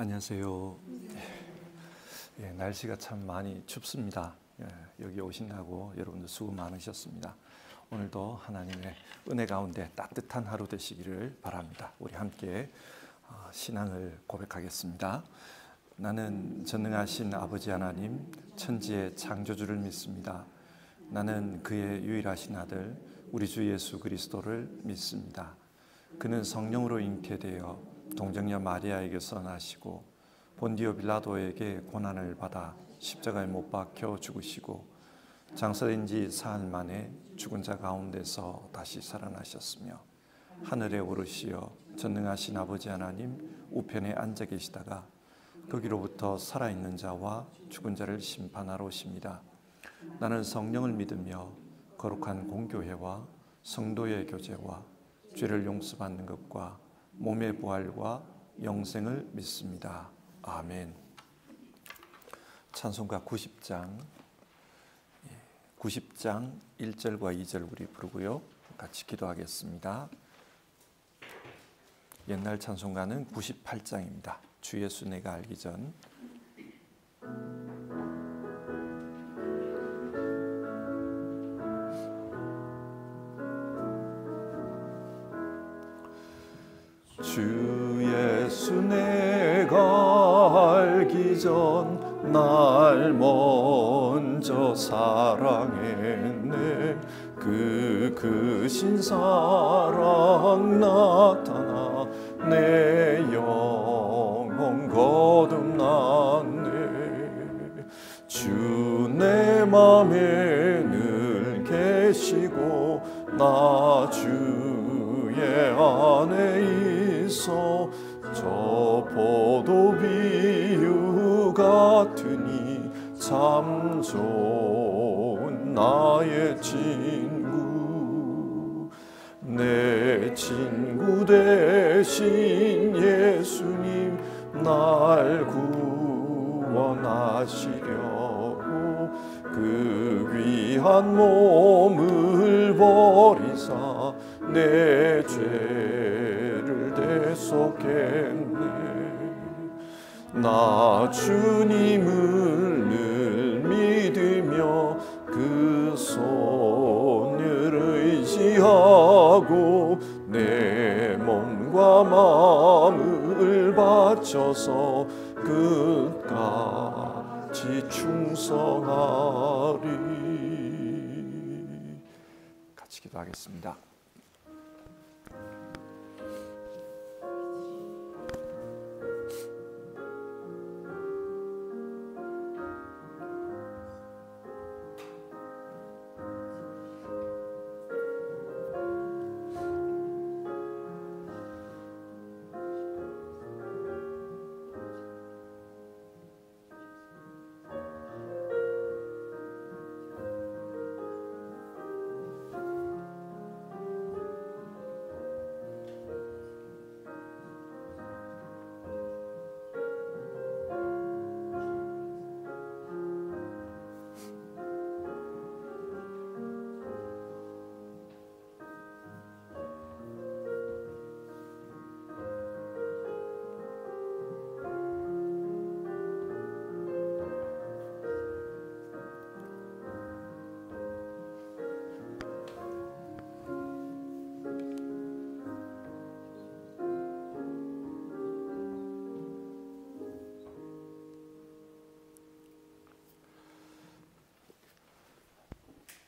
안녕하세요. 날씨가 참 많이 춥습니다. 여기 오신다고 여러분들 수고 많으셨습니다. 오늘도 하나님의 은혜 가운데 따뜻한 하루 되시기를 바랍니다. 우리 함께 신앙을 고백하겠습니다. 나는 전능하신 아버지 하나님, 천지의 창조주를 믿습니다. 나는 그의 유일하신 아들, 우리 주 예수 그리스도를 믿습니다. 그는 성령으로 잉태되어 동정녀 마리아에게서 나시고 본디오 빌라도에게 고난을 받아 십자가에 못 박혀 죽으시고 장사된 지 사흘 만에 죽은 자 가운데서 다시 살아나셨으며 하늘에 오르시어 전능하신 아버지 하나님 우편에 앉아 계시다가 거기로부터 살아있는 자와 죽은 자를 심판하러 오십니다. 나는 성령을 믿으며 거룩한 공교회와 성도의 교제와 죄를 용서받는 것과 몸의 부활과 영생을 믿습니다. 아멘. 찬송가 90장 1절과 2절 우리 부르고요. 같이 기도하겠습니다. 옛날 찬송가는 98장입니다. 주 예수 내가 알기 전. 주 예수 내가 알기 전 날 먼저 사랑했네. 그 크신 사랑 나타나 내 영혼 거듭났네. 주 내 맘에 늘 계시고 나 주의 안에 있어 저 포도 비유 같으니 참 좋은 나의 친구. 내 친구 되신 예수님 날 구원하시려고 그 귀한 몸을 버리사 내 죄를 대속했네. 나 주님을 늘 믿으며 그 손을 의지하고 내 몸과 마음을 바쳐서 끝까지 충성하리. 같이 기도하겠습니다.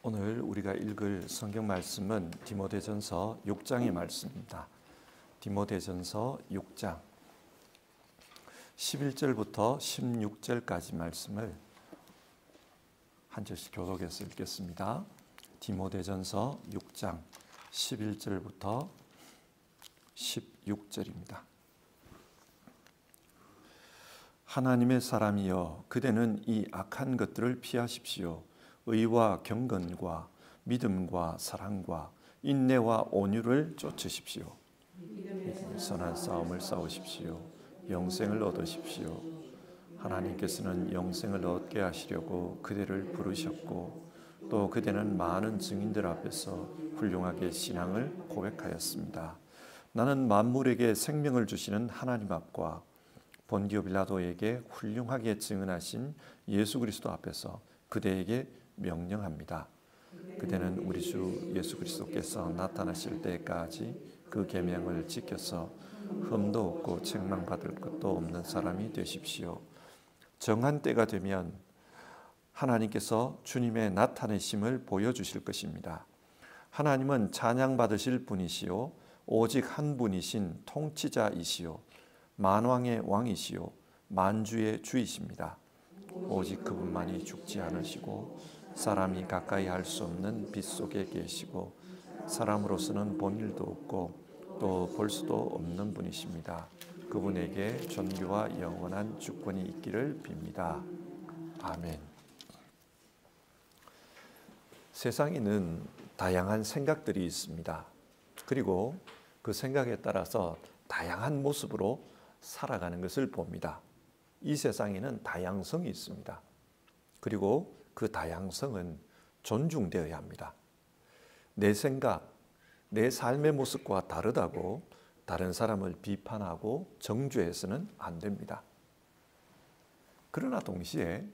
오늘 우리가 읽을 성경 말씀은 디모데전서 6장의 말씀입니다. 디모데전서 6장 11절부터 16절까지 말씀을 한 절씩 교독해서 읽겠습니다. 디모데전서 6장 11절부터 16절입니다. 하나님의 사람이여 그대는 이 악한 것들을 피하십시오. 의와 경건과 믿음과 사랑과 인내와 온유를 쫓으십시오. 선한 싸움을 싸우십시오. 영생을 얻으십시오. 하나님께서는 영생을 얻게 하시려고 그대를 부르셨고 또 그대는 많은 증인들 앞에서 훌륭하게 신앙을 고백하였습니다. 나는 만물에게 생명을 주시는 하나님 앞과 본디오 빌라도에게 훌륭하게 증언하신 예수 그리스도 앞에서 그대에게 명령합니다. 그대는 우리 주 예수 그리스도께서 나타나실 때까지 그 계명을 지켜서 흠도 없고 책망받을 것도 없는 사람이 되십시오. 정한 때가 되면 하나님께서 주님의 나타내심을 보여주실 것입니다. 하나님은 찬양받으실 분이시요 오직 한 분이신 통치자이시요 만왕의 왕이시요 만주의 주이십니다. 오직 그분만이 죽지 않으시고 사람이 가까이 할 수 없는 빛 속에 계시고 사람으로서는 본 일도 없고 또 볼 수도 없는 분이십니다. 그분에게 존귀와 영원한 주권이 있기를 빕니다. 아멘. 세상에는 다양한 생각들이 있습니다. 그리고 그 생각에 따라서 다양한 모습으로 살아가는 것을 봅니다. 이 세상에는 다양성이 있습니다. 그리고 그 다양성은 존중되어야 합니다. 내 생각, 내 삶의 모습과 다르다고 다른 사람을 비판하고 정죄해서는 안 됩니다. 그러나 동시에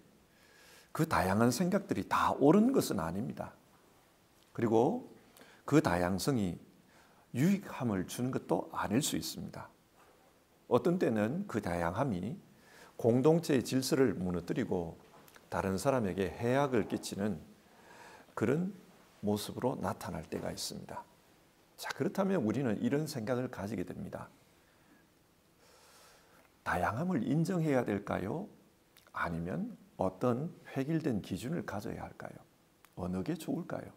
그 다양한 생각들이 다 옳은 것은 아닙니다. 그리고 그 다양성이 유익함을 주는 것도 아닐 수 있습니다. 어떤 때는 그 다양함이 공동체의 질서를 무너뜨리고 다른 사람에게 해악을 끼치는 그런 모습으로 나타날 때가 있습니다. 자, 그렇다면 우리는 이런 생각을 가지게 됩니다. 다양함을 인정해야 될까요? 아니면 어떤 획일된 기준을 가져야 할까요? 어느 게 좋을까요?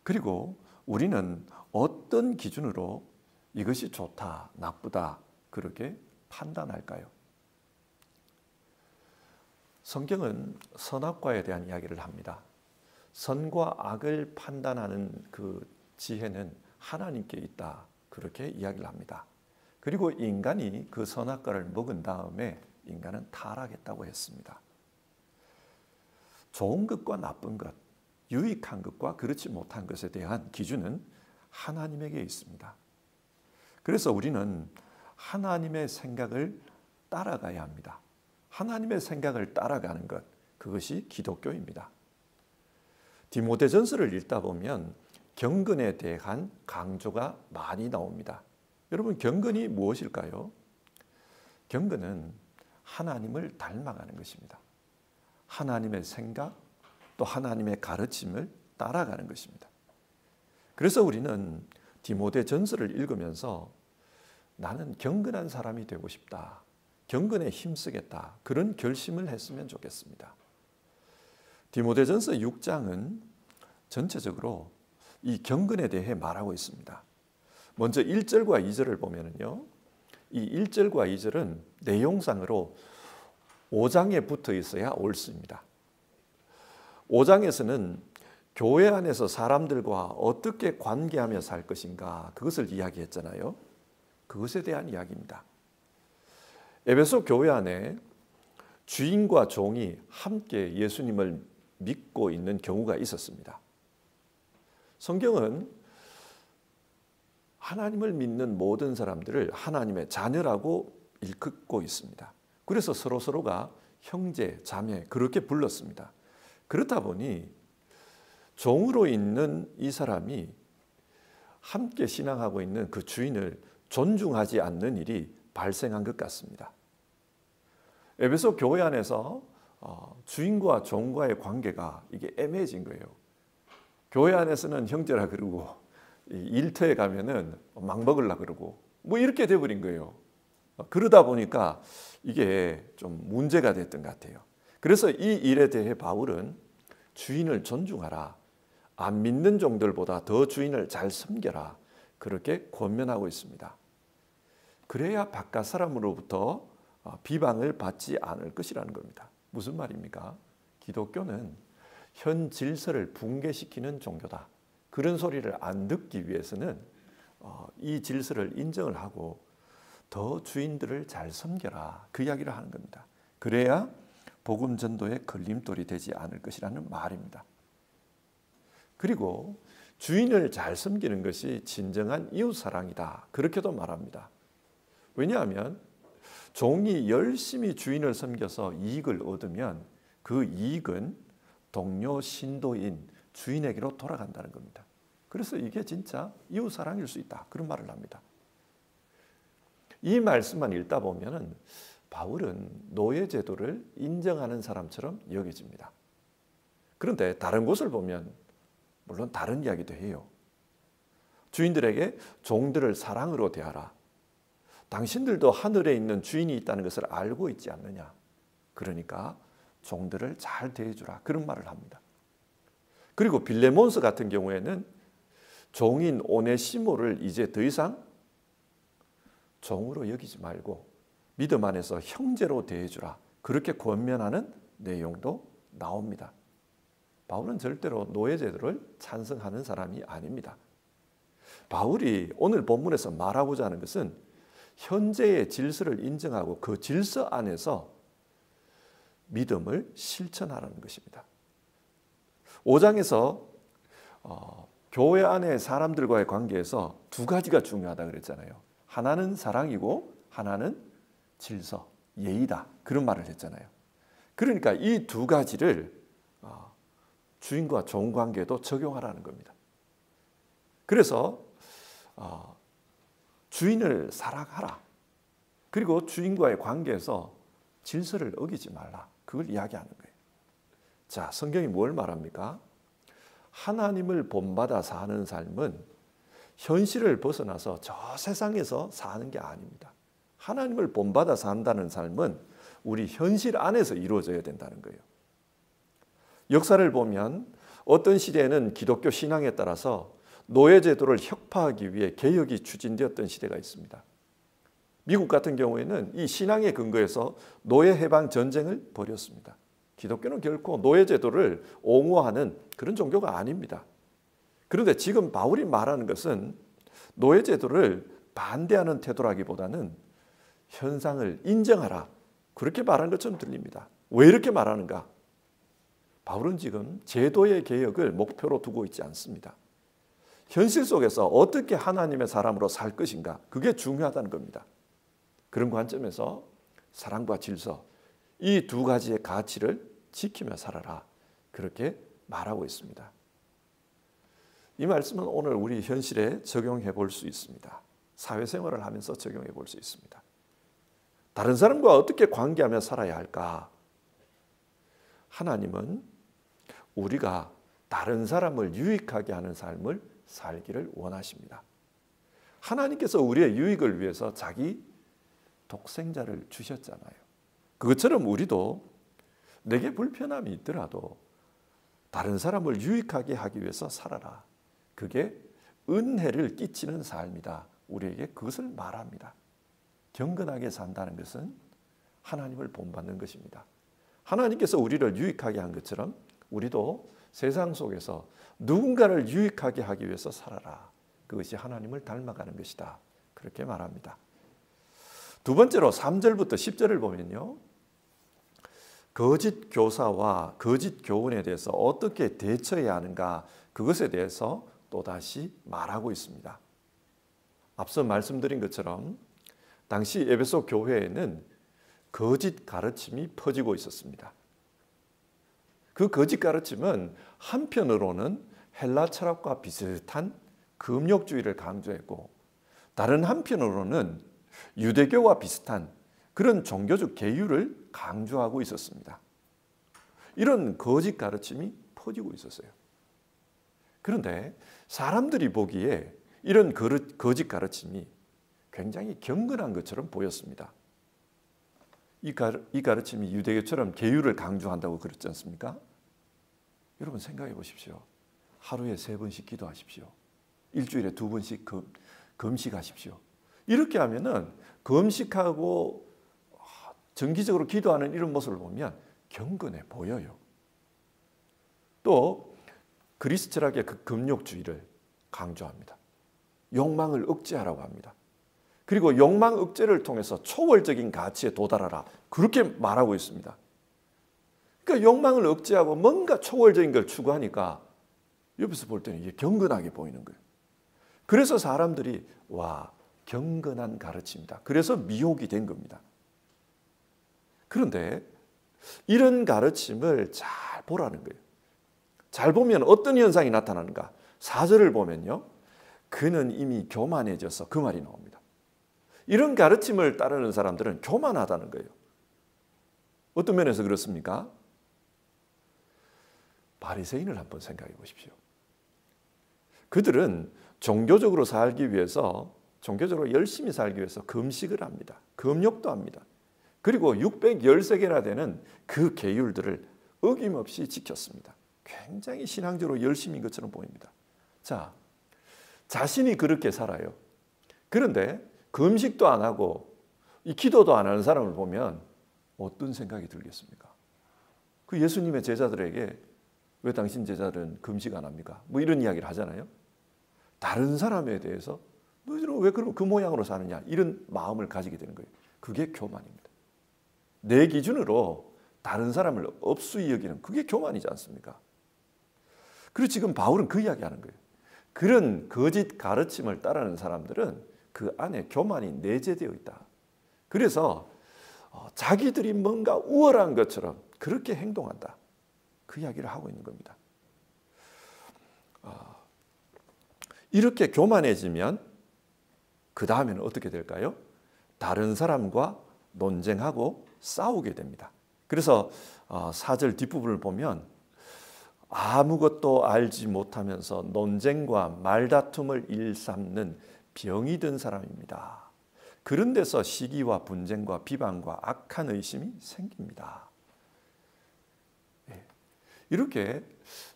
그리고 우리는 어떤 기준으로 이것이 좋다, 나쁘다 그렇게 판단할까요? 성경은 선악과에 대한 이야기를 합니다. 선과 악을 판단하는 그 지혜는 하나님께 있다 그렇게 이야기를 합니다. 그리고 인간이 그 선악과를 먹은 다음에 인간은 타락했다고 했습니다. 좋은 것과 나쁜 것, 유익한 것과 그렇지 못한 것에 대한 기준은 하나님에게 있습니다. 그래서 우리는 하나님의 생각을 따라가야 합니다. 하나님의 생각을 따라가는 것, 그것이 기독교입니다. 디모데전서를 읽다 보면 경건에 대한 강조가 많이 나옵니다. 여러분, 경건이 무엇일까요? 경건은 하나님을 닮아가는 것입니다. 하나님의 생각, 또 하나님의 가르침을 따라가는 것입니다. 그래서 우리는 디모데전서를 읽으면서 나는 경건한 사람이 되고 싶다. 경건에 힘쓰겠다. 그런 결심을 했으면 좋겠습니다. 디모데전서 6장은 전체적으로 이 경건에 대해 말하고 있습니다. 먼저 1절과 2절을 보면요. 이 1절과 2절은 내용상으로 5장에 붙어 있어야 옳습니다. 5장에서는 교회 안에서 사람들과 어떻게 관계하며 살 것인가 그것을 이야기했잖아요. 그것에 대한 이야기입니다. 에베소 교회 안에 주인과 종이 함께 예수님을 믿고 있는 경우가 있었습니다. 성경은 하나님을 믿는 모든 사람들을 하나님의 자녀라고 일컫고 있습니다. 그래서 서로가 형제, 자매 그렇게 불렀습니다. 그렇다 보니 종으로 있는 이 사람이 함께 신앙하고 있는 그 주인을 존중하지 않는 일이 발생한 것 같습니다. 에베소 교회 안에서 주인과 종과의 관계가 이게 애매해진 거예요. 교회 안에서는 형제라 그러고 일터에 가면은 막 먹으려 그러고 뭐 이렇게 돼버린 거예요. 그러다 보니까 이게 좀 문제가 됐던 것 같아요. 그래서 이 일에 대해 바울은 주인을 존중하라. 안 믿는 종들보다 더 주인을 잘 섬겨라. 그렇게 권면하고 있습니다. 그래야 바깥 사람으로부터 비방을 받지 않을 것이라는 겁니다. 무슨 말입니까? 기독교는 현 질서를 붕괴시키는 종교다. 그런 소리를 안 듣기 위해서는 이 질서를 인정을 하고 더 주인들을 잘 섬겨라. 그 이야기를 하는 겁니다. 그래야 복음 전도의 걸림돌이 되지 않을 것이라는 말입니다. 그리고 주인을 잘 섬기는 것이 진정한 이웃사랑이다. 그렇게도 말합니다. 왜냐하면 종이 열심히 주인을 섬겨서 이익을 얻으면 그 이익은 동료 신도인 주인에게로 돌아간다는 겁니다. 그래서 이게 진짜 이웃사랑일 수 있다, 그런 말을 합니다. 이 말씀만 읽다 보면 바울은 노예제도를 인정하는 사람처럼 여겨집니다. 그런데 다른 곳을 보면 물론 다른 이야기도 해요. 주인들에게 종들을 사랑으로 대하라. 당신들도 하늘에 있는 주인이 있다는 것을 알고 있지 않느냐. 그러니까 종들을 잘 대해주라, 그런 말을 합니다. 그리고 빌레몬서 같은 경우에는 종인 오네시모를 이제 더 이상 종으로 여기지 말고 믿음 안에서 형제로 대해주라, 그렇게 권면하는 내용도 나옵니다. 바울은 절대로 노예제도를 찬성하는 사람이 아닙니다. 바울이 오늘 본문에서 말하고자 하는 것은 현재의 질서를 인정하고 그 질서 안에서 믿음을 실천하라는 것입니다. 5장에서 교회 안에 사람들과의 관계에서 두 가지가 중요하다 그랬잖아요. 하나는 사랑이고 하나는 질서, 예의다, 그런 말을 했잖아요. 그러니까 이 두 가지를 주인과 종 관계도 적용하라는 겁니다. 그래서 주인을 사랑하라. 그리고 주인과의 관계에서 질서를 어기지 말라. 그걸 이야기하는 거예요. 자, 성경이 뭘 말합니까? 하나님을 본받아 사는 삶은 현실을 벗어나서 저 세상에서 사는 게 아닙니다. 하나님을 본받아 산다는 삶은 우리 현실 안에서 이루어져야 된다는 거예요. 역사를 보면 어떤 시대에는 기독교 신앙에 따라서 노예제도를 혁파하기 위해 개혁이 추진되었던 시대가 있습니다. 미국 같은 경우에는 이 신앙의 근거에서 노예 해방 전쟁을 벌였습니다. 기독교는 결코 노예제도를 옹호하는 그런 종교가 아닙니다. 그런데 지금 바울이 말하는 것은 노예제도를 반대하는 태도라기보다는 현상을 인정하라, 그렇게 말하는 것처럼 들립니다. 왜 이렇게 말하는가? 바울은 지금 제도의 개혁을 목표로 두고 있지 않습니다. 현실 속에서 어떻게 하나님의 사람으로 살 것인가, 그게 중요하다는 겁니다. 그런 관점에서 사랑과 질서, 이 두 가지의 가치를 지키며 살아라, 그렇게 말하고 있습니다. 이 말씀은 오늘 우리 현실에 적용해 볼 수 있습니다. 사회생활을 하면서 적용해 볼 수 있습니다. 다른 사람과 어떻게 관계하며 살아야 할까? 하나님은 우리가 다른 사람을 유익하게 하는 삶을 살기를 원하십니다. 하나님께서 우리의 유익을 위해서 자기 독생자를 주셨잖아요. 그것처럼 우리도 내게 불편함이 있더라도 다른 사람을 유익하게 하기 위해서 살아라. 그게 은혜를 끼치는 삶이다. 우리에게 그것을 말합니다. 경건하게 산다는 것은 하나님을 본받는 것입니다. 하나님께서 우리를 유익하게 한 것처럼 우리도 세상 속에서 누군가를 유익하게 하기 위해서 살아라. 그것이 하나님을 닮아가는 것이다. 그렇게 말합니다. 두 번째로 3절부터 10절을 보면요, 거짓 교사와 거짓 교훈에 대해서 어떻게 대처해야 하는가, 그것에 대해서 또다시 말하고 있습니다. 앞서 말씀드린 것처럼 당시 에베소 교회에는 거짓 가르침이 퍼지고 있었습니다. 그 거짓 가르침은 한편으로는 헬라 철학과 비슷한 금욕주의를 강조했고, 다른 한편으로는 유대교와 비슷한 그런 종교적 계율을 강조하고 있었습니다. 이런 거짓 가르침이 퍼지고 있었어요. 그런데 사람들이 보기에 이런 거짓 가르침이 굉장히 경건한 것처럼 보였습니다. 이 가르침이 유대교처럼 계율을 강조한다고 그랬지 않습니까? 여러분 생각해 보십시오. 하루에 3번씩 기도하십시오. 일주일에 2번씩 금식하십시오. 이렇게 하면은 금식하고 정기적으로 기도하는 이런 모습을 보면 경건해 보여요. 또 그리스 철학의 그 금욕주의를 강조합니다. 욕망을 억제하라고 합니다. 그리고 욕망 억제를 통해서 초월적인 가치에 도달하라, 그렇게 말하고 있습니다. 그러니까 욕망을 억제하고 뭔가 초월적인 걸 추구하니까 옆에서 볼 때는 이게 경건하게 보이는 거예요. 그래서 사람들이 와, 경건한 가르침이다. 그래서 미혹이 된 겁니다. 그런데 이런 가르침을 잘 보라는 거예요. 잘 보면 어떤 현상이 나타나는가? 4절을 보면요, 그는 이미 교만해져서, 그 말이 나옵니다. 이런 가르침을 따르는 사람들은 교만하다는 거예요. 어떤 면에서 그렇습니까? 바리새인을 한번 생각해 보십시오. 그들은 종교적으로 살기 위해서, 종교적으로 열심히 살기 위해서 금식을 합니다. 금욕도 합니다. 그리고 613개나 되는 그 계율들을 어김없이 지켰습니다. 굉장히 신앙적으로 열심인 것처럼 보입니다. 자, 자신이 그렇게 살아요. 그런데 금식도 안 하고 이 기도도 안 하는 사람을 보면 어떤 생각이 들겠습니까? 그 예수님의 제자들에게 왜 당신 제자들은 금식 안 합니까? 뭐 이런 이야기를 하잖아요. 다른 사람에 대해서 너희들은 왜 그럼 그 모양으로 사느냐, 이런 마음을 가지게 되는 거예요. 그게 교만입니다. 내 기준으로 다른 사람을 업수히 여기는, 그게 교만이지 않습니까? 그리고 지금 바울은 그 이야기하는 거예요. 그런 거짓 가르침을 따르는 사람들은 그 안에 교만이 내재되어 있다. 그래서 자기들이 뭔가 우월한 것처럼 그렇게 행동한다. 그 이야기를 하고 있는 겁니다. 이렇게 교만해지면 그 다음에는 어떻게 될까요? 다른 사람과 논쟁하고 싸우게 됩니다. 그래서 4절 뒷부분을 보면 아무것도 알지 못하면서 논쟁과 말다툼을 일삼는 병이 든 사람입니다. 그런 데서 시기와 분쟁과 비방과 악한 의심이 생깁니다. 이렇게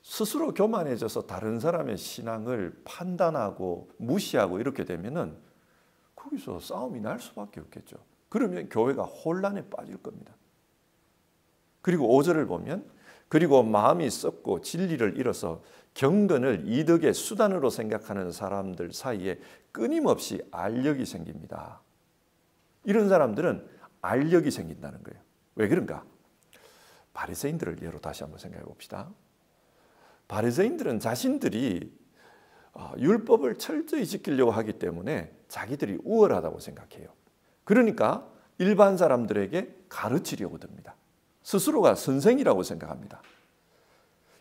스스로 교만해져서 다른 사람의 신앙을 판단하고 무시하고 이렇게 되면은 거기서 싸움이 날 수밖에 없겠죠. 그러면 교회가 혼란에 빠질 겁니다. 그리고 5절을 보면 그리고 마음이 썩고 진리를 잃어서 경건을 이득의 수단으로 생각하는 사람들 사이에 끊임없이 알력이 생깁니다. 이런 사람들은 알력이 생긴다는 거예요. 왜 그런가? 바리새인들을 예로 다시 한번 생각해 봅시다. 바리새인들은 자신들이 율법을 철저히 지키려고 하기 때문에 자기들이 우월하다고 생각해요. 그러니까 일반 사람들에게 가르치려고 듭니다. 스스로가 선생이라고 생각합니다.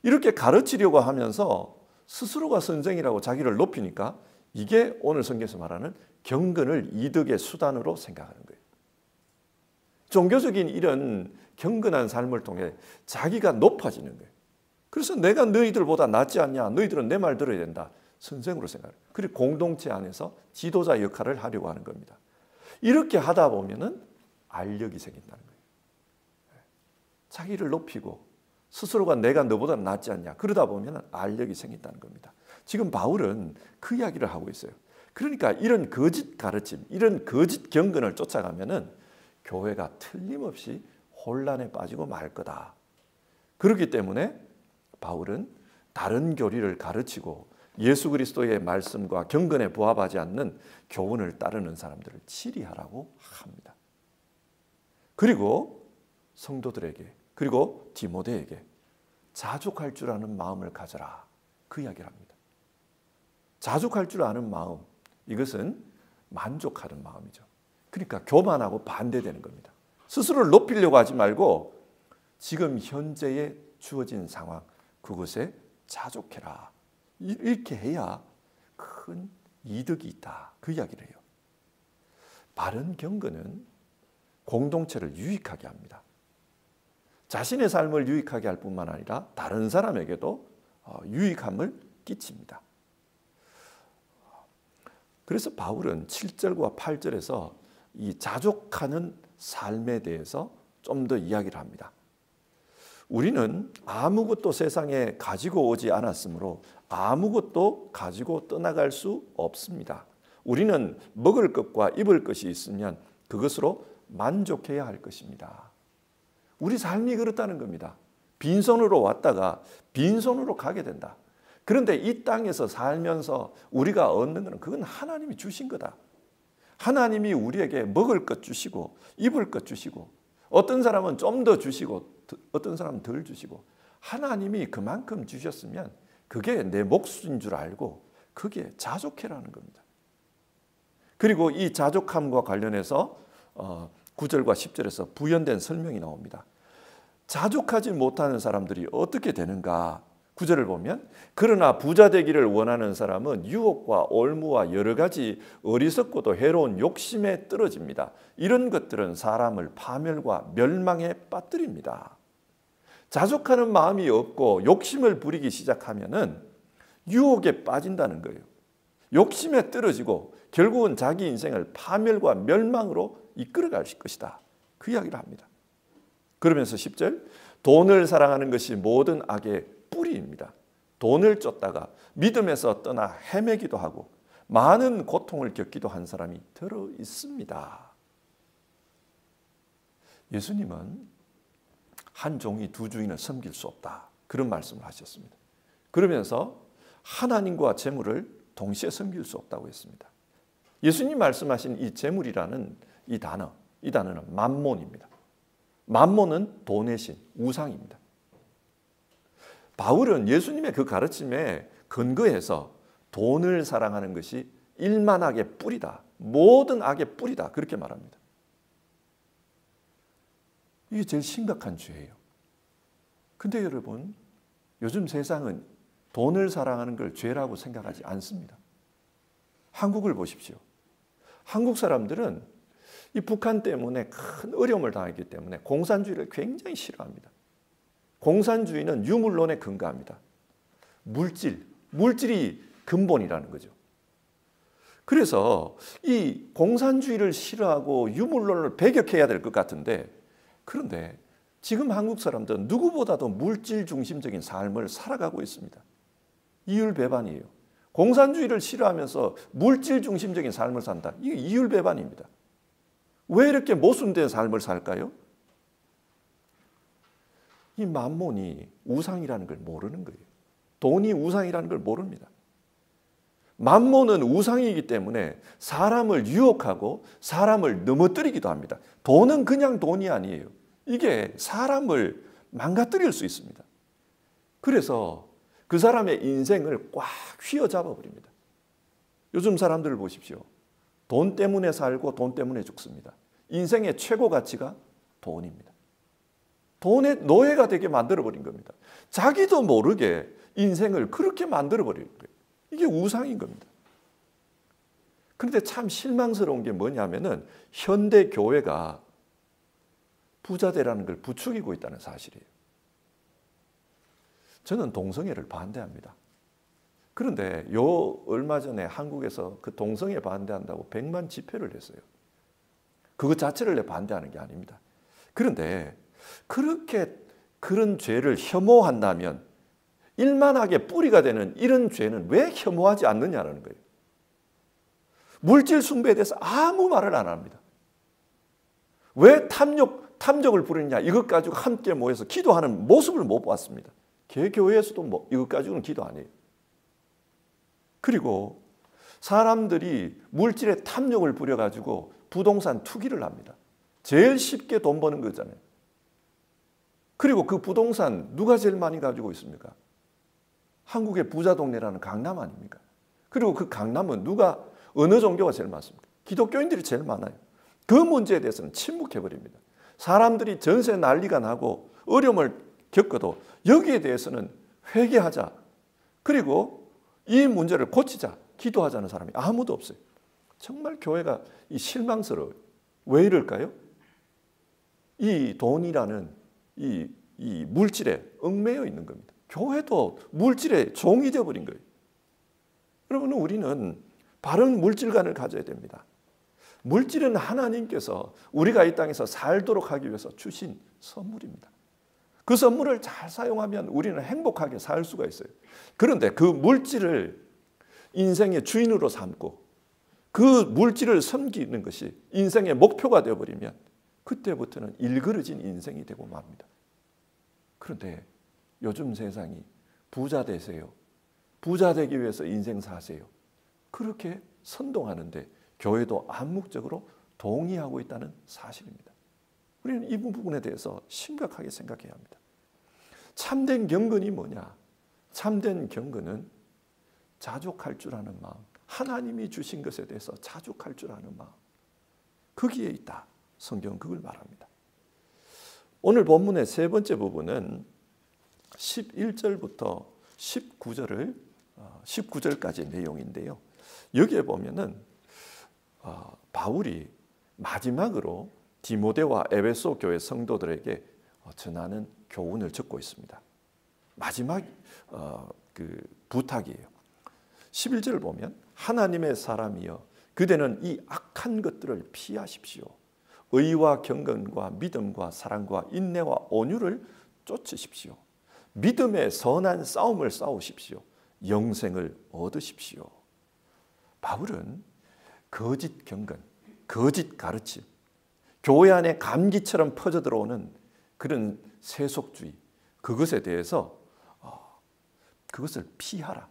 이렇게 가르치려고 하면서 스스로가 선생이라고 자기를 높이니까 이게 오늘 성경에서 말하는 경건을 이득의 수단으로 생각하는 거예요. 종교적인 이런 경건한 삶을 통해 자기가 높아지는 거예요. 그래서 내가 너희들보다 낫지 않냐, 너희들은 내 말 들어야 된다, 선생으로 생각해요. 그리고 공동체 안에서 지도자 역할을 하려고 하는 겁니다. 이렇게 하다 보면은 알력이 생긴다는 거예요. 자기를 높이고 스스로가 내가 너보다 낫지 않냐, 그러다 보면 알력이 생긴다는 겁니다. 지금 바울은 그 이야기를 하고 있어요. 그러니까 이런 거짓 가르침, 이런 거짓 경건을 쫓아가면은 교회가 틀림없이 혼란에 빠지고 말 거다. 그렇기 때문에 바울은 다른 교리를 가르치고 예수 그리스도의 말씀과 경건에 부합하지 않는 교훈을 따르는 사람들을 치리하라고 합니다. 그리고 성도들에게, 그리고 디모데에게 자족할 줄 아는 마음을 가져라, 그 이야기를 합니다. 자족할 줄 아는 마음, 이것은 만족하는 마음이죠. 그러니까 교만하고 반대되는 겁니다. 스스로를 높이려고 하지 말고 지금 현재에 주어진 상황, 그것에 자족해라. 이렇게 해야 큰 이득이 있다, 그 이야기를 해요. 바른 경건은 공동체를 유익하게 합니다. 자신의 삶을 유익하게 할 뿐만 아니라 다른 사람에게도 유익함을 끼칩니다. 그래서 바울은 7절과 8절에서 이 자족하는 삶에 대해서 좀 더 이야기를 합니다. 우리는 아무것도 세상에 가지고 오지 않았으므로 아무것도 가지고 떠나갈 수 없습니다. 우리는 먹을 것과 입을 것이 있으면 그것으로 만족해야 할 것입니다. 우리 삶이 그렇다는 겁니다. 빈손으로 왔다가 빈손으로 가게 된다. 그런데 이 땅에서 살면서 우리가 얻는 것은 그건 하나님이 주신 거다. 하나님이 우리에게 먹을 것 주시고 입을 것 주시고, 어떤 사람은 좀 더 주시고 어떤 사람은 덜 주시고, 하나님이 그만큼 주셨으면 그게 내 몫인 줄 알고 그게 자족해라는 겁니다. 그리고 이 자족함과 관련해서 9절과 10절에서 부연된 설명이 나옵니다. 자족하지 못하는 사람들이 어떻게 되는가? 9절을 보면 그러나 부자 되기를 원하는 사람은 유혹과 올무와 여러 가지 어리석고도 해로운 욕심에 떨어집니다. 이런 것들은 사람을 파멸과 멸망에 빠뜨립니다. 자족하는 마음이 없고 욕심을 부리기 시작하면은 유혹에 빠진다는 거예요. 욕심에 떨어지고 결국은 자기 인생을 파멸과 멸망으로 이끌어갈 것이다. 그 이야기를 합니다. 그러면서 10절 돈을 사랑하는 것이 모든 악의 뿌리입니다. 돈을 쫓다가 믿음에서 떠나 헤매기도 하고 많은 고통을 겪기도 한 사람이 들어 있습니다. 예수님은 한 종이 두 주인을 섬길 수 없다. 그런 말씀을 하셨습니다. 그러면서 하나님과 재물을 동시에 섬길 수 없다고 했습니다. 예수님 말씀하신 이 재물이라는 이 단어는 맘몬입니다. 맘몬은 돈의 신, 우상입니다. 바울은 예수님의 그 가르침에 근거해서 돈을 사랑하는 것이 일만악의 뿌리다. 모든 악의 뿌리다. 그렇게 말합니다. 이게 제일 심각한 죄예요. 근데 여러분, 요즘 세상은 돈을 사랑하는 걸 죄라고 생각하지 않습니다. 한국을 보십시오. 한국 사람들은 이 북한 때문에 큰 어려움을 당했기 때문에 공산주의를 굉장히 싫어합니다. 공산주의는 유물론에 근거합니다. 물질이 근본이라는 거죠. 그래서 이 공산주의를 싫어하고 유물론을 배격해야 될 것 같은데, 그런데 지금 한국 사람들은 누구보다도 물질 중심적인 삶을 살아가고 있습니다. 이율배반이에요. 공산주의를 싫어하면서 물질 중심적인 삶을 산다. 이게 이율배반입니다. 왜 이렇게 모순된 삶을 살까요? 이 맘몬이 우상이라는 걸 모르는 거예요. 돈이 우상이라는 걸 모릅니다. 맘몬은 우상이기 때문에 사람을 유혹하고 사람을 넘어뜨리기도 합니다. 돈은 그냥 돈이 아니에요. 이게 사람을 망가뜨릴 수 있습니다. 그래서 그 사람의 인생을 꽉 휘어잡아 버립니다. 요즘 사람들을 보십시오. 돈 때문에 살고 돈 때문에 죽습니다. 인생의 최고 가치가 돈입니다. 돈의 노예가 되게 만들어버린 겁니다. 자기도 모르게 인생을 그렇게 만들어버린 거예요. 이게 우상인 겁니다. 그런데 참 실망스러운 게 뭐냐면은 현대 교회가 부자되라는 걸 부추기고 있다는 사실이에요. 저는 동성애를 반대합니다. 그런데 얼마 전에 한국에서 그 동성애 반대한다고 100만 집회를 했어요. 그것 자체를 반대하는 게 아닙니다. 그런데 그렇게 그런 죄를 혐오한다면 일만하게 뿌리가 되는 이런 죄는 왜 혐오하지 않느냐라는 거예요. 물질 숭배에 대해서 아무 말을 안 합니다. 왜 탐욕을 부리느냐, 이것 가지고 함께 모여서 기도하는 모습을 못 봤습니다. 개교회에서도 이것 가지고는 기도 안 해요. 그리고 사람들이 물질에 탐욕을 부려가지고 부동산 투기를 합니다. 제일 쉽게 돈 버는 거잖아요. 그리고 그 부동산 누가 제일 많이 가지고 있습니까? 한국의 부자 동네라는 강남 아닙니까? 그리고 그 강남은 어느 종교가 제일 많습니까? 기독교인들이 제일 많아요. 그 문제에 대해서는 침묵해버립니다. 사람들이 전세 난리가 나고 어려움을 겪어도 여기에 대해서는 회개하자. 그리고 이 문제를 고치자. 기도하자는 사람이 아무도 없어요. 정말 교회가 실망스러워요. 왜 이럴까요? 이 돈이라는 이 물질에 얽매여 있는 겁니다. 교회도 물질의 종이 되어버린 거예요. 여러분, 우리는 바른 물질관을 가져야 됩니다. 물질은 하나님께서 우리가 이 땅에서 살도록 하기 위해서 주신 선물입니다. 그 선물을 잘 사용하면 우리는 행복하게 살 수가 있어요. 그런데 그 물질을 인생의 주인으로 삼고 그 물질을 섬기는 것이 인생의 목표가 되어버리면 그때부터는 일그러진 인생이 되고 맙니다. 그런데 요즘 세상이 부자 되세요. 부자 되기 위해서 인생 사세요. 그렇게 선동하는데 교회도 암묵적으로 동의하고 있다는 사실입니다. 우리는 이 부분에 대해서 심각하게 생각해야 합니다. 참된 경건이 뭐냐? 참된 경건은 자족할 줄 아는 마음, 하나님이 주신 것에 대해서 자족할 줄 아는 마음, 거기에 있다. 성경은 그걸 말합니다. 오늘 본문의 세 번째 부분은 11절부터 19절까지의 내용인데요. 여기에 보면은 바울이 마지막으로 디모데와 에베소 교회 성도들에게 전하는 교훈을 적고 있습니다. 마지막 그 부탁이에요. 11절을 보면 하나님의 사람이여 그대는 이 악한 것들을 피하십시오. 의와 경건과 믿음과 사랑과 인내와 온유를 쫓으십시오. 믿음의 선한 싸움을 싸우십시오. 영생을 얻으십시오. 바울은 거짓 경건, 거짓 가르침, 교회 안에 감기처럼 퍼져 들어오는 그런 세속주의, 그것에 대해서 그것을 피하라.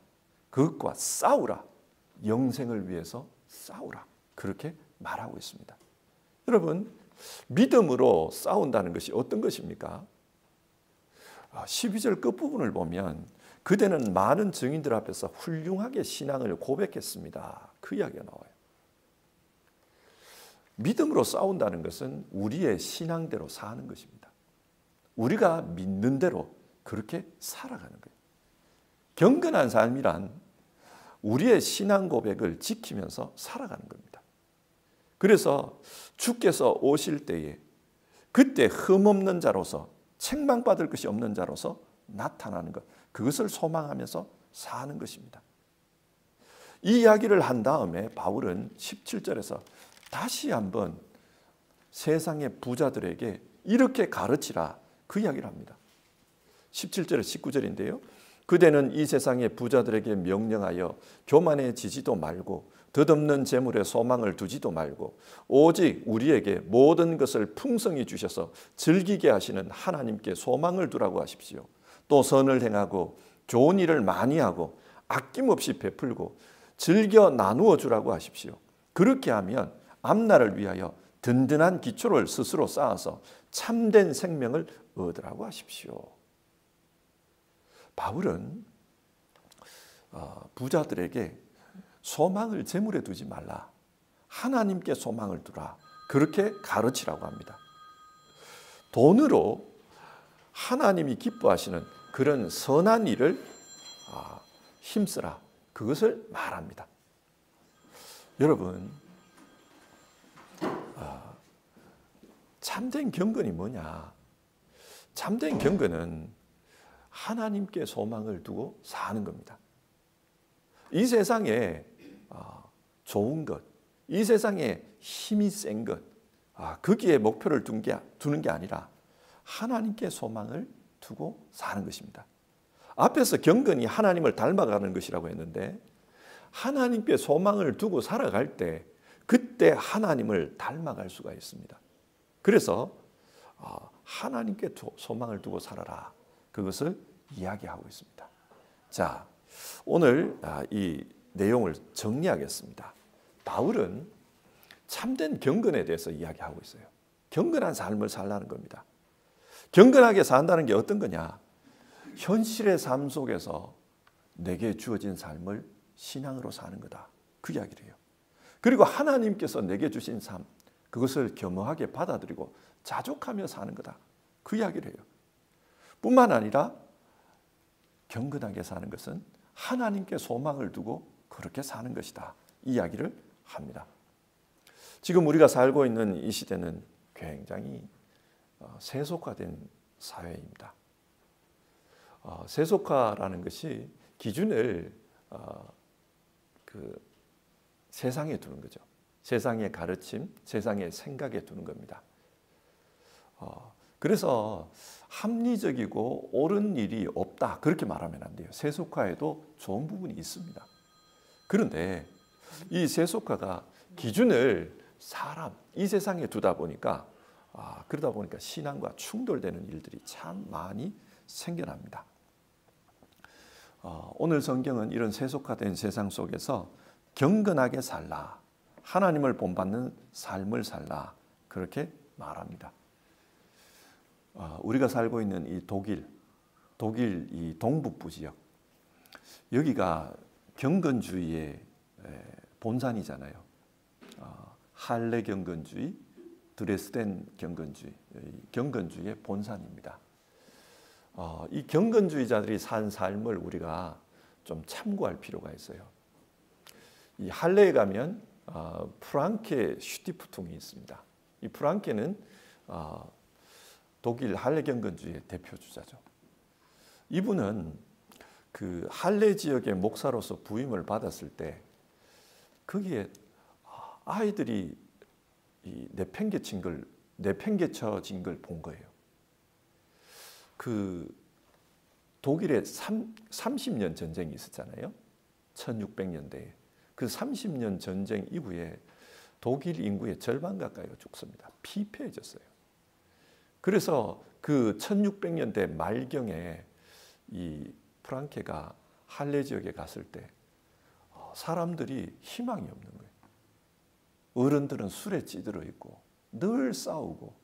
그것과 싸우라. 영생을 위해서 싸우라. 그렇게 말하고 있습니다. 여러분, 믿음으로 싸운다는 것이 어떤 것입니까? 12절 끝부분을 보면 그대는 많은 증인들 앞에서 훌륭하게 신앙을 고백했습니다. 그 이야기가 나와요. 믿음으로 싸운다는 것은 우리의 신앙대로 사는 것입니다. 우리가 믿는 대로 그렇게 살아가는 거예요. 경건한 삶이란 우리의 신앙 고백을 지키면서 살아가는 겁니다. 그래서 주께서 오실 때에 그때 흠없는 자로서 책망받을 것이 없는 자로서 나타나는 것, 그것을 소망하면서 사는 것입니다. 이 이야기를 한 다음에 바울은 17절에서 다시 한번 세상의 부자들에게 이렇게 가르치라 그 이야기를 합니다. 17절에 19절인데요. 그대는 이 세상의 부자들에게 명령하여 교만해지지도 말고 덧없는 재물에 소망을 두지도 말고 오직 우리에게 모든 것을 풍성히 주셔서 즐기게 하시는 하나님께 소망을 두라고 하십시오. 또 선을 행하고 좋은 일을 많이 하고 아낌없이 베풀고 즐겨 나누어 주라고 하십시오. 그렇게 하면 앞날을 위하여 든든한 기초를 스스로 쌓아서 참된 생명을 얻으라고 하십시오. 바울은 부자들에게 소망을 재물에 두지 말라. 하나님께 소망을 두라. 그렇게 가르치라고 합니다. 돈으로 하나님이 기뻐하시는 그런 선한 일을 힘쓰라. 그것을 말합니다. 여러분, 참된 경건이 뭐냐? 참된 경건은 하나님께 소망을 두고 사는 겁니다. 이 세상에 좋은 것, 이 세상에 힘이 센 것, 거기에 목표를 두는 게 아니라 하나님께 소망을 두고 사는 것입니다. 앞에서 경건이 하나님을 닮아가는 것이라고 했는데 하나님께 소망을 두고 살아갈 때 그때 하나님을 닮아갈 수가 있습니다. 그래서 하나님께 소망을 두고 살아라. 그것을 이야기하고 있습니다. 자, 오늘 이 내용을 정리하겠습니다. 바울은 참된 경건에 대해서 이야기하고 있어요. 경건한 삶을 살라는 겁니다. 경건하게 산다는 게 어떤 거냐? 현실의 삶 속에서 내게 주어진 삶을 신앙으로 사는 거다. 그 이야기를 해요. 그리고 하나님께서 내게 주신 삶, 그것을 겸허하게 받아들이고 자족하며 사는 거다. 그 이야기를 해요. 뿐만 아니라 경건하게 사는 것은 하나님께 소망을 두고 그렇게 사는 것이다. 이 이야기를 합니다. 지금 우리가 살고 있는 이 시대는 굉장히 세속화된 사회입니다. 세속화라는 것이 기준을 세상에 두는 거죠. 세상의 가르침, 세상의 생각에 두는 겁니다. 그래서 합리적이고 옳은 일이 없다 그렇게 말하면 안 돼요. 세속화에도 좋은 부분이 있습니다. 그런데 이 세속화가 기준을 사람, 이 세상에 두다 보니까 그러다 보니까 신앙과 충돌되는 일들이 참 많이 생겨납니다. 오늘 성경은 이런 세속화된 세상 속에서 경건하게 살라, 하나님을 본받는 삶을 살라 그렇게 말합니다. 우리가 살고 있는 이 독일 이 동북부 지역, 여기가 경건주의의 본산이잖아요. 할례 경건주의, 드레스덴 경건주의의 본산입니다. 이 경건주의자들이 산 삶을 우리가 좀 참고할 필요가 있어요. 이 할레에 가면 프랑케 슈티프퉁이 있습니다. 이 프랑케는 독일 할레 경건주의의 대표 주자죠. 이분은 그 할레 지역의 목사로서 부임을 받았을 때 거기에 아이들이 내팽개쳐진 걸 본 거예요. 그 독일에 30년 전쟁이 있었잖아요. 1600년대에. 그 30년 전쟁 이후에 독일 인구의 절반 가까이가 죽습니다. 피폐해졌어요. 그래서 그 1600년대 말경에 이 프랑케가 할레 지역에 갔을 때 사람들이 희망이 없는 거예요. 어른들은 술에 찌들어 있고 늘 싸우고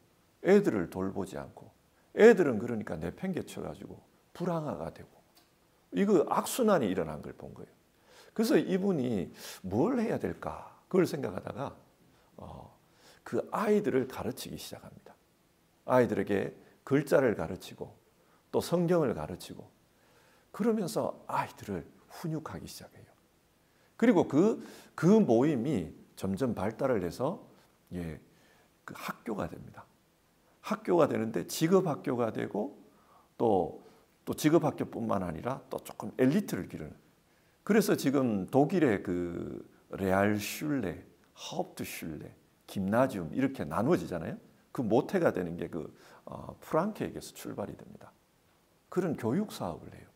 애들을 돌보지 않고 애들은 그러니까 내팽개쳐가지고 불황화가 되고 이거 악순환이 일어난 걸 본 거예요. 그래서 이분이 뭘 해야 될까 그걸 생각하다가 그 아이들을 가르치기 시작합니다. 아이들에게 글자를 가르치고 또 성경을 가르치고 그러면서 아이들을 훈육하기 시작해요. 그리고 그 모임이 점점 발달을 해서 그 학교가 됩니다. 학교가 되는데 직업학교가 되고 또 직업학교뿐만 아니라 또 조금 엘리트를 기르는. 그래서 지금 독일의 그 레알슐레, 하uptschule, 김나지움 이렇게 나누어지잖아요. 그 모태가 되는 게 그 프랑케에게서 출발이 됩니다. 그런 교육 사업을 해요.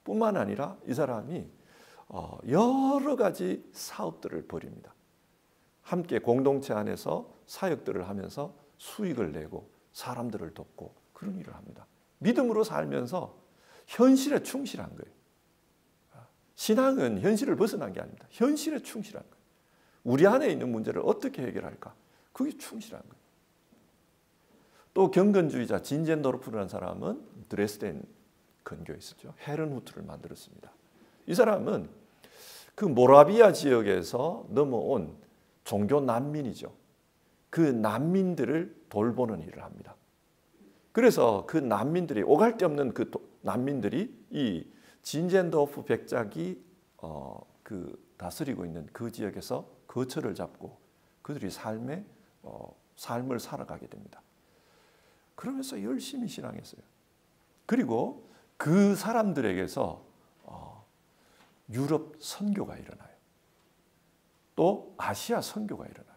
뿐만 아니라 이 사람이 여러 가지 사업들을 벌입니다. 함께 공동체 안에서 사역들을 하면서 수익을 내고 사람들을 돕고 그런 일을 합니다. 믿음으로 살면서 현실에 충실한 거예요. 신앙은 현실을 벗어난 게 아닙니다. 현실에 충실한 거예요. 우리 안에 있는 문제를 어떻게 해결할까? 그게 충실한 거예요. 또 경건주의자 진젠도르프라는 사람은 드레스덴 근교에 있었죠. 헤른후트를 만들었습니다. 이 사람은 그 모라비아 지역에서 넘어온 종교 난민이죠. 그 난민들을 돌보는 일을 합니다. 그래서 그 난민들이 오갈 데 없는 그 난민들이 이 진젠도르프 백작이 그 다스리고 있는 그 지역에서 거처를 잡고 그들이 삶을 살아가게 됩니다. 그러면서 열심히 신앙했어요. 그리고 그 사람들에게서 유럽 선교가 일어나요. 또 아시아 선교가 일어나요.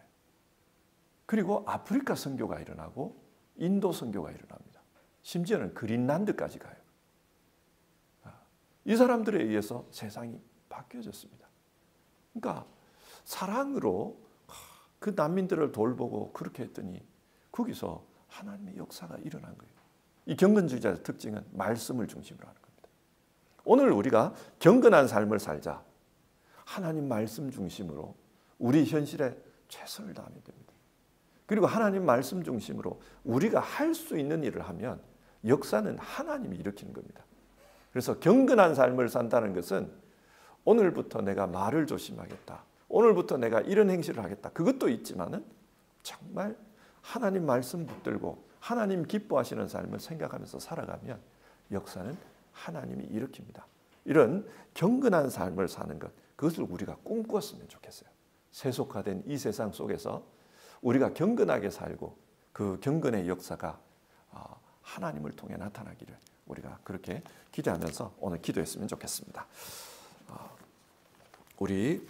그리고 아프리카 선교가 일어나고 인도 선교가 일어납니다. 심지어는 그린란드까지 가요. 이 사람들에 의해서 세상이 바뀌어졌습니다. 그러니까 사랑으로 그 난민들을 돌보고 그렇게 했더니 거기서 하나님의 역사가 일어난 거예요. 이 경건주의자의 특징은 말씀을 중심으로 하는 겁니다. 오늘 우리가 경건한 삶을 살자. 하나님 말씀 중심으로 우리 현실에 최선을 다하면 됩니다. 그리고 하나님 말씀 중심으로 우리가 할 수 있는 일을 하면 역사는 하나님이 일으키는 겁니다. 그래서 경건한 삶을 산다는 것은 오늘부터 내가 말을 조심하겠다. 오늘부터 내가 이런 행실을 하겠다. 그것도 있지만은 정말 하나님 말씀 붙들고 하나님 기뻐하시는 삶을 생각하면서 살아가면 역사는 하나님이 일으킵니다. 이런 경건한 삶을 사는 것, 그것을 우리가 꿈꾸었으면 좋겠어요. 세속화된 이 세상 속에서 우리가 경건하게 살고 그 경건의 역사가 하나님을 통해 나타나기를 우리가 그렇게 기대하면서 오늘 기도했으면 좋겠습니다. 우리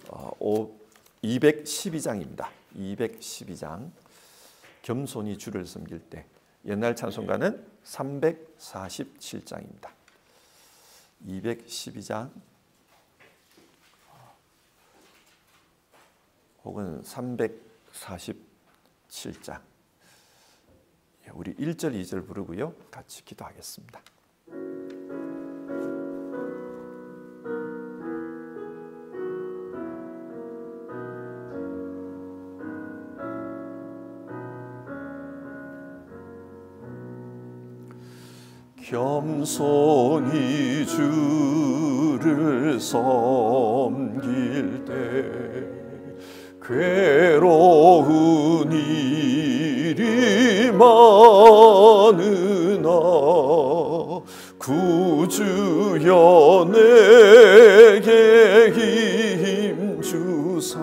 212장입니다. 212장 겸손히 주를 섬길 때 옛날 찬송가는 347장입니다. 212장 혹은 347장 우리 1절 2절 부르고요. 같이 기도하겠습니다. 겸손히 주를 섬길 때 괴로운 일이 구주여 내게 힘 주사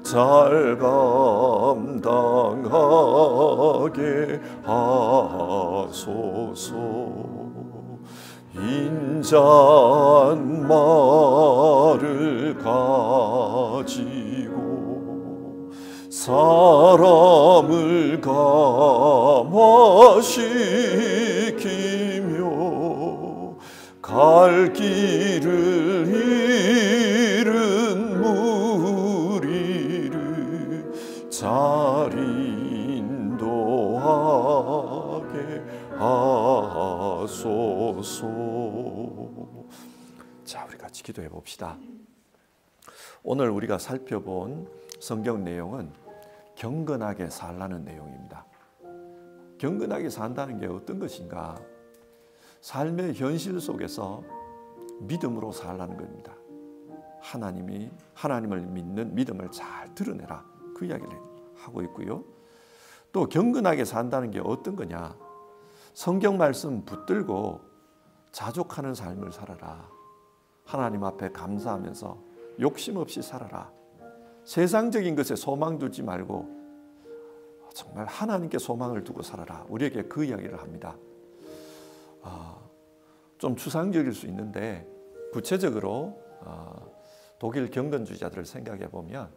잘 감당하게 하소서. 인자한 말을 가지고 사람을 감화시키며 갈 길을 잃은 무리를 잘 인도하게 하소서. 자, 우리 같이 기도해 봅시다. 오늘 우리가 살펴본 성경 내용은 경건하게 살라는 내용입니다. 경건하게 산다는 게 어떤 것인가? 삶의 현실 속에서 믿음으로 살라는 겁니다. 하나님을 믿는 믿음을 잘 드러내라, 그 이야기를 하고 있고요. 또 경건하게 산다는 게 어떤 거냐? 성경 말씀 붙들고 자족하는 삶을 살아라. 하나님 앞에 감사하면서 욕심 없이 살아라. 세상적인 것에 소망 두지 말고 정말 하나님께 소망을 두고 살아라. 우리에게 그 이야기를 합니다. 좀 추상적일 수 있는데 구체적으로 독일 경건주의자들을 생각해 보면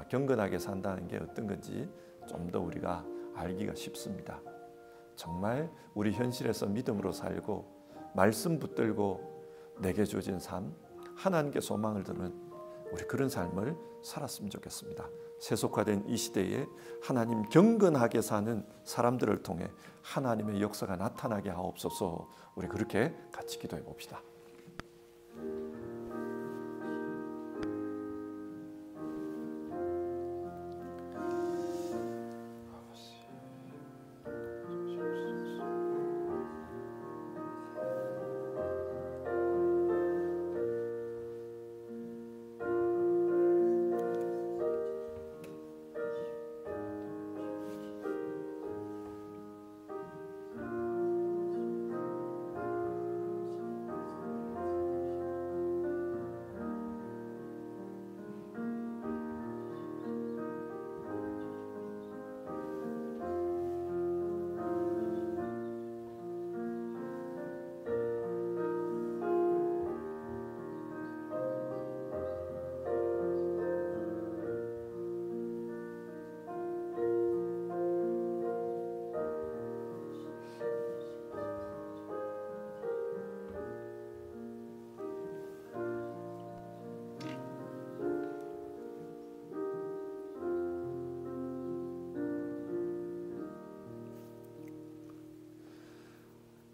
경건하게 산다는 게 어떤 건지 좀 더 우리가 알기가 쉽습니다. 정말 우리 현실에서 믿음으로 살고 말씀 붙들고 내게 주어진 삶, 하나님께 소망을 두는 우리 그런 삶을 살았으면 좋겠습니다. 세속화된 이 시대에 하나님 경건하게 사는 사람들을 통해 하나님의 역사가 나타나게 하옵소서. 우리 그렇게 같이 기도해 봅시다.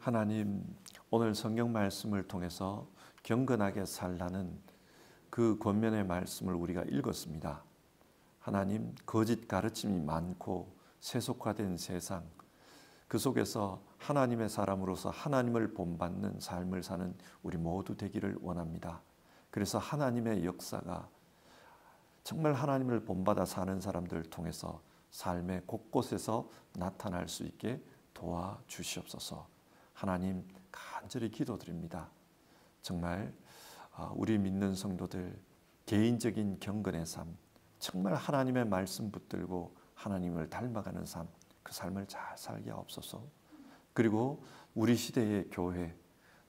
하나님, 오늘 성경 말씀을 통해서 경건하게 살라는 그 권면의 말씀을 우리가 읽었습니다. 하나님, 거짓 가르침이 많고 세속화된 세상, 그 속에서 하나님의 사람으로서 하나님을 본받는 삶을 사는 우리 모두 되기를 원합니다. 그래서 하나님의 역사가 정말 하나님을 본받아 사는 사람들을 통해서 삶의 곳곳에서 나타날 수 있게 도와주시옵소서. 하나님, 간절히 기도드립니다. 정말 우리 믿는 성도들 개인적인 경건의 삶, 정말 하나님의 말씀 붙들고 하나님을 닮아가는 삶, 그 삶을 잘 살게 하옵소서. 그리고 우리 시대의 교회,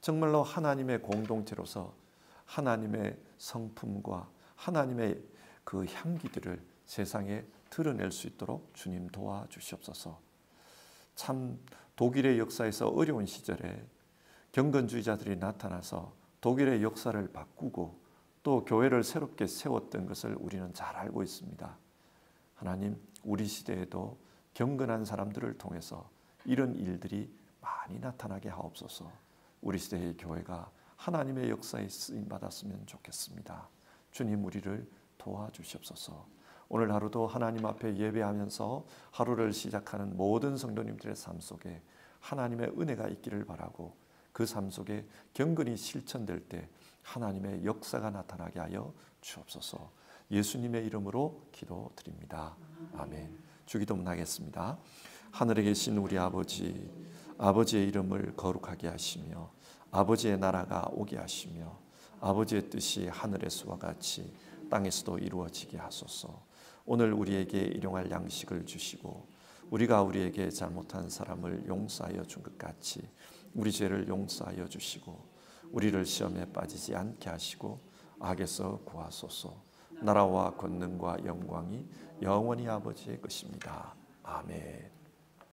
정말로 하나님의 공동체로서 하나님의 성품과 하나님의 그 향기들을 세상에 드러낼 수 있도록 주님 도와주시옵소서. 참 독일의 역사에서 어려운 시절에 경건주의자들이 나타나서 독일의 역사를 바꾸고 또 교회를 새롭게 세웠던 것을 우리는 잘 알고 있습니다. 하나님, 우리 시대에도 경건한 사람들을 통해서 이런 일들이 많이 나타나게 하옵소서. 우리 시대의 교회가 하나님의 역사에 쓰임받았으면 좋겠습니다. 주님, 우리를 도와주시옵소서. 오늘 하루도 하나님 앞에 예배하면서 하루를 시작하는 모든 성도님들의 삶 속에 하나님의 은혜가 있기를 바라고 그 삶 속에 경건이 실천될 때 하나님의 역사가 나타나게 하여 주옵소서. 예수님의 이름으로 기도드립니다. 아멘. 주기도문 하겠습니다. 하늘에 계신 우리 아버지, 아버지의 이름을 거룩하게 하시며 아버지의 나라가 오게 하시며 아버지의 뜻이 하늘에서와 같이 땅에서도 이루어지게 하소서. 오늘 우리에게 일용할 양식을 주시고 우리가 우리에게 잘못한 사람을 용서하여 준 것 같이 우리 죄를 용서하여 주시고 우리를 시험에 빠지지 않게 하시고 악에서 구하소서. 나라와 권능과 영광이 영원히 아버지의 것입니다. 아멘.